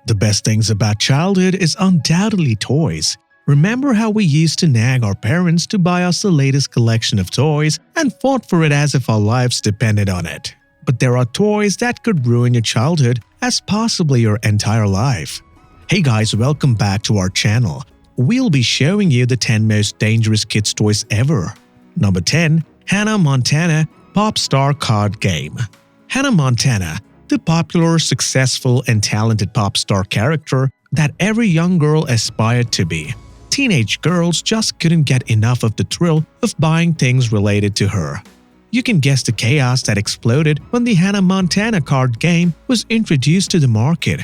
The best things about childhood is undoubtedly toys. Remember how we used to nag our parents to buy us the latest collection of toys and fought for it as if our lives depended on it. But there are toys that could ruin your childhood as possibly your entire life. Hey guys, welcome back to our channel. We'll be showing you the 10 most dangerous kids toys ever. Number 10. Hannah Montana Pop Star Card Game. Hannah Montana, the popular, successful, and talented pop star character that every young girl aspired to be. Teenage girls just couldn't get enough of the thrill of buying things related to her. You can guess the chaos that exploded when the Hannah Montana card game was introduced to the market.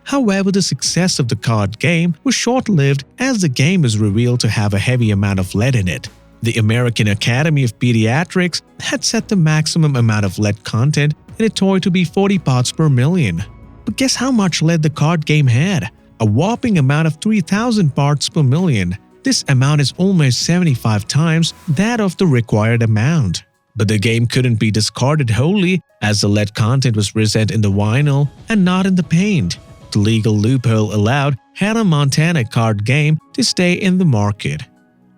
However, the success of the card game was short-lived as the game was revealed to have a heavy amount of lead in it. The American Academy of Pediatrics had set the maximum amount of lead content in a toy to be 40 parts per million. But guess how much lead the card game had? A whopping amount of 3,000 parts per million. This amount is almost 75 times that of the required amount. But the game couldn't be discarded wholly as the lead content was present in the vinyl and not in the paint. The legal loophole allowed Hannah Montana card game to stay in the market.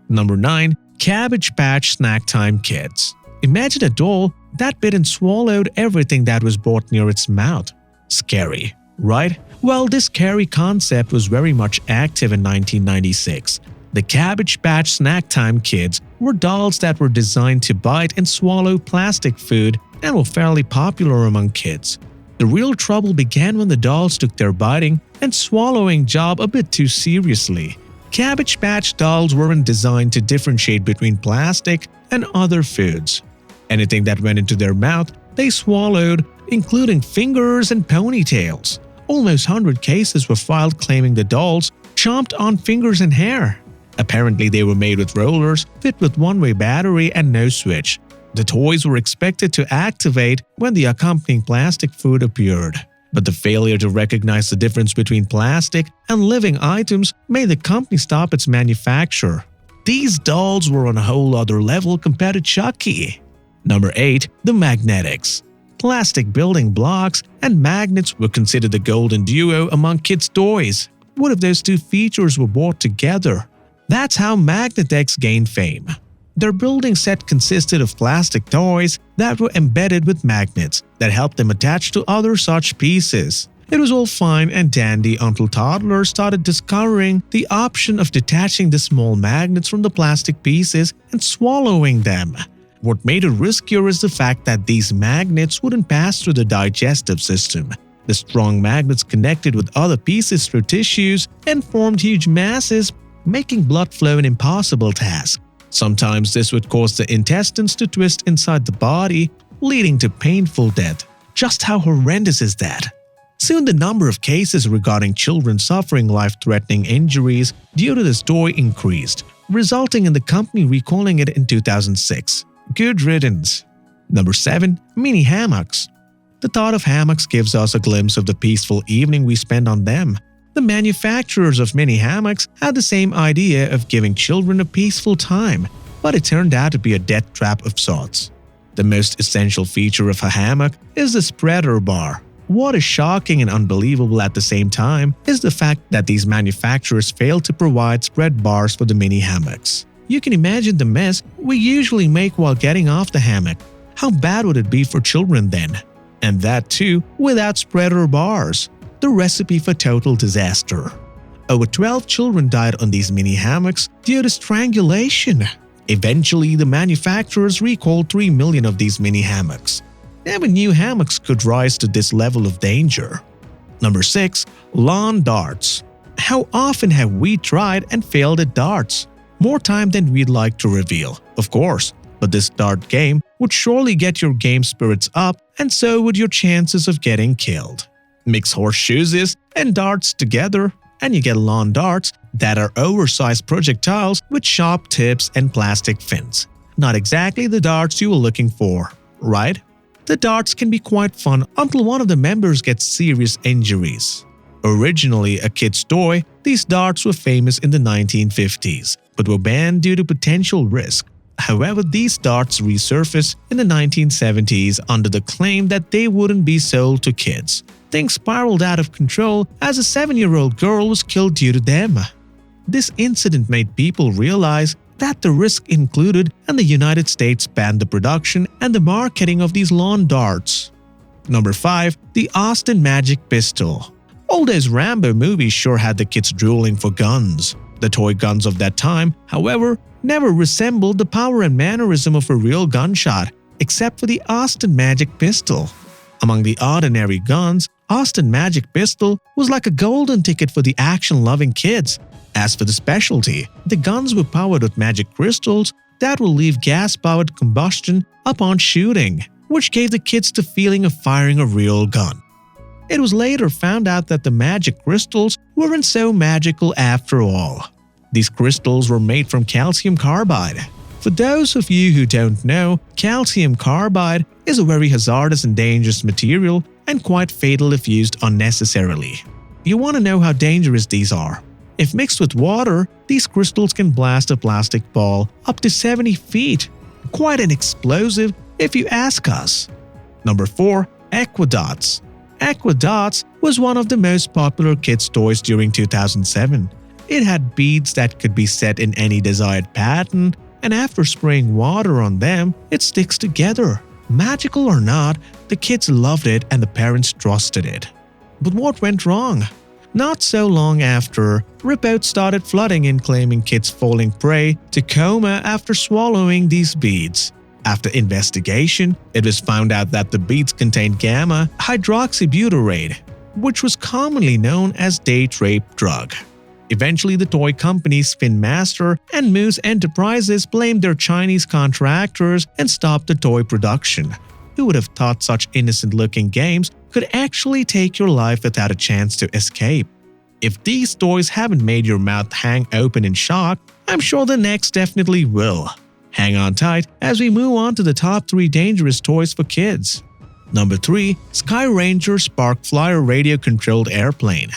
Number 9. Cabbage Patch Snack Time Kids. Imagine a doll that bit and swallowed everything that was brought near its mouth. Scary, right? Well, this scary concept was very much active in 1996. The Cabbage Patch Snack Time Kids were dolls that were designed to bite and swallow plastic food and were fairly popular among kids. The real trouble began when the dolls took their biting and swallowing job a bit too seriously. Cabbage Patch dolls weren't designed to differentiate between plastic and other foods. Anything that went into their mouth, they swallowed, including fingers and ponytails. Almost 100 cases were filed claiming the dolls chomped on fingers and hair. Apparently, they were made with rollers, fit with one-way battery and no switch. The toys were expected to activate when the accompanying plastic food appeared. But the failure to recognize the difference between plastic and living items made the company stop its manufacture. These dolls were on a whole other level compared to Chucky. Number 8. The Magnetics. Plastic building blocks and magnets were considered the golden duo among kids' toys. What if those two features were brought together? That's how Magnetics gained fame. Their building set consisted of plastic toys that were embedded with magnets that helped them attach to other such pieces. It was all fine and dandy until toddlers started discovering the option of detaching the small magnets from the plastic pieces and swallowing them. What made it riskier is the fact that these magnets wouldn't pass through the digestive system. The strong magnets connected with other pieces through tissues and formed huge masses, making blood flow an impossible task. Sometimes this would cause the intestines to twist inside the body, leading to painful death. Just how horrendous is that? Soon the number of cases regarding children suffering life-threatening injuries due to this toy increased, resulting in the company recalling it in 2006. Good riddance. Number 7. Mini Hammocks. The thought of hammocks gives us a glimpse of the peaceful evening we spend on them. The manufacturers of mini hammocks had the same idea of giving children a peaceful time, but it turned out to be a death trap of sorts. The most essential feature of a hammock is the spreader bar. What is shocking and unbelievable at the same time is the fact that these manufacturers failed to provide spread bars for the mini hammocks. You can imagine the mess we usually make while getting off the hammock. How bad would it be for children then? And that too without spreader bars. The recipe for total disaster. Over 12 children died on these mini hammocks due to strangulation. Eventually, the manufacturers recalled 3 million of these mini hammocks. Never knew hammocks could rise to this level of danger. Number 6. Lawn darts. How often have we tried and failed at darts? More time than we'd like to reveal, of course, but this dart game would surely get your game spirits up and so would your chances of getting killed. Mix horseshoes and darts together and you get lawn darts that are oversized projectiles with sharp tips and plastic fins. Not exactly the darts you were looking for, right? The darts can be quite fun until one of the members gets serious injuries. Originally a kid's toy, these darts were famous in the 1950s, but were banned due to potential risk. However, these darts resurfaced in the 1970s under the claim that they wouldn't be sold to kids. things spiraled out of control as a 7-year-old girl was killed due to them. This incident made people realize that the risk included, and the United States banned the production and the marketing of these lawn darts. Number 5. The Austin Magic Pistol. All those Rambo movies sure had the kids drooling for guns. The toy guns of that time, however, never resembled the power and mannerism of a real gunshot, except for the Austin Magic Pistol. Among the ordinary guns, Austin Magic Pistol was like a golden ticket for the action-loving kids. As for the specialty, the guns were powered with magic crystals that will leave gas-powered combustion upon shooting, which gave the kids the feeling of firing a real gun. It was later found out that the magic crystals weren't so magical after all. These crystals were made from calcium carbide. For those of you who don't know, calcium carbide is a very hazardous and dangerous material and quite fatal if used unnecessarily. You want to know how dangerous these are? If mixed with water, these crystals can blast a plastic ball up to 70 feet. Quite an explosive if you ask us. Number 4. Aquadots. Aquadots was one of the most popular kids' toys during 2007. It had beads that could be set in any desired pattern, and after spraying water on them, it sticks together. Magical or not, the kids loved it and the parents trusted it. But what went wrong? Not so long after, reports started flooding in claiming kids falling prey to coma after swallowing these beads. After investigation, it was found out that the beads contained gamma hydroxybutyrate, which was commonly known as date rape drug. Eventually, the toy companies Spin Master and Moose Enterprises blamed their Chinese contractors and stopped the toy production. Who would have thought such innocent-looking games could actually take your life without a chance to escape? If these toys haven't made your mouth hang open in shock, I'm sure the next definitely will. Hang on tight as we move on to the top 3 dangerous toys for kids. Number 3. Skyranger Spark Flyer Radio-Controlled Airplane.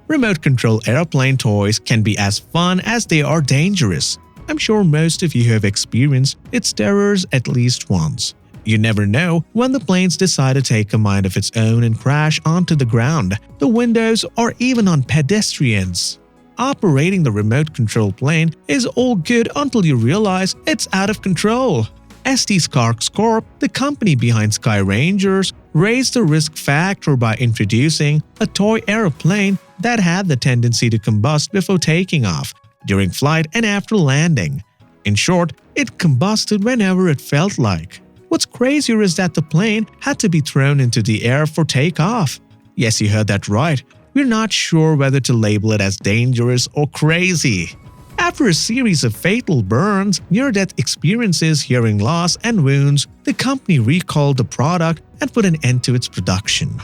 Remote-control airplane toys can be as fun as they are dangerous. I'm sure most of you have experienced its terrors at least once. You never know when the planes decide to take a mind of its own and crash onto the ground, the windows, or even on pedestrians. Operating the remote-control plane is all good until you realize it's out of control. ST Sparks Corp, the company behind Skyrangers, raised the risk factor by introducing a toy airplane that had the tendency to combust before taking off, during flight, and after landing. In short, it combusted whenever it felt like. What's crazier is that the plane had to be thrown into the air for takeoff. Yes, you heard that right. We're not sure whether to label it as dangerous or crazy. After a series of fatal burns, near-death experiences, hearing loss, and wounds, the company recalled the product and put an end to its production.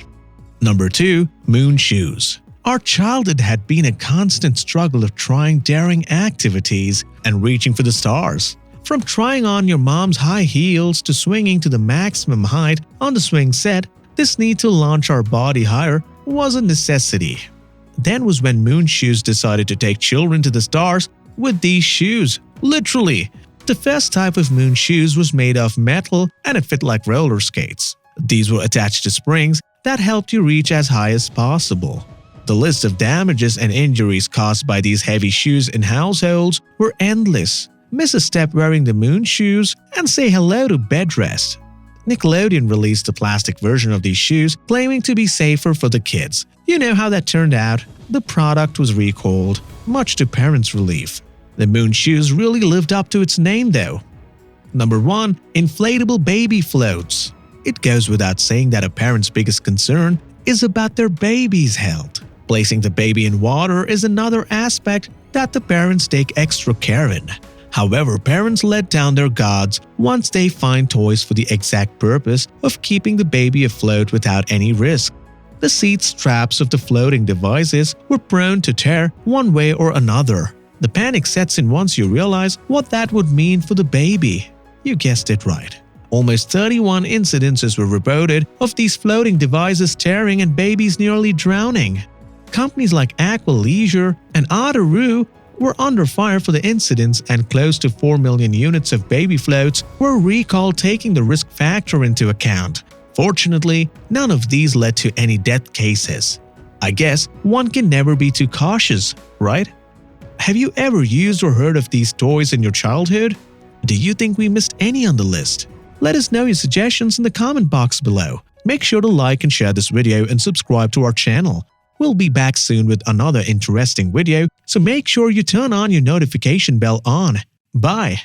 Number 2. Moon Shoes. Our childhood had been a constant struggle of trying daring activities and reaching for the stars. From trying on your mom's high heels to swinging to the maximum height on the swing set, this need to launch our body higher was a necessity. Then was when Moon Shoes decided to take children to the stars with these shoes. Literally. The first type of Moon Shoes was made of metal and it fit like roller skates. These were attached to springs that helped you reach as high as possible. The list of damages and injuries caused by these heavy shoes in households were endless. Miss a step wearing the Moon Shoes and say hello to bed rest. Nickelodeon released a plastic version of these shoes claiming to be safer for the kids. You know how that turned out? The product was recalled, much to parents' relief. The Moon Shoes really lived up to its name though. Number 1. Inflatable baby floats. It goes without saying that a parent's biggest concern is about their baby's health. Placing the baby in water is another aspect that the parents take extra care in. However, parents let down their guards once they find toys for the exact purpose of keeping the baby afloat without any risk. The seat straps of the floating devices were prone to tear one way or another. The panic sets in once you realize what that would mean for the baby. You guessed it right. Almost 31 incidences were reported of these floating devices tearing and babies nearly drowning. Companies like Aqua Leisure and Otteroo were under fire for the incidents, and close to 4 million units of baby floats were recalled, taking the risk factor into account. Fortunately, none of these led to any death cases. I guess one can never be too cautious, right? Have you ever used or heard of these toys in your childhood? Do you think we missed any on the list? Let us know your suggestions in the comment box below. Make sure to like and share this video and subscribe to our channel. We'll be back soon with another interesting video, so make sure you turn on your notification bell on. Bye!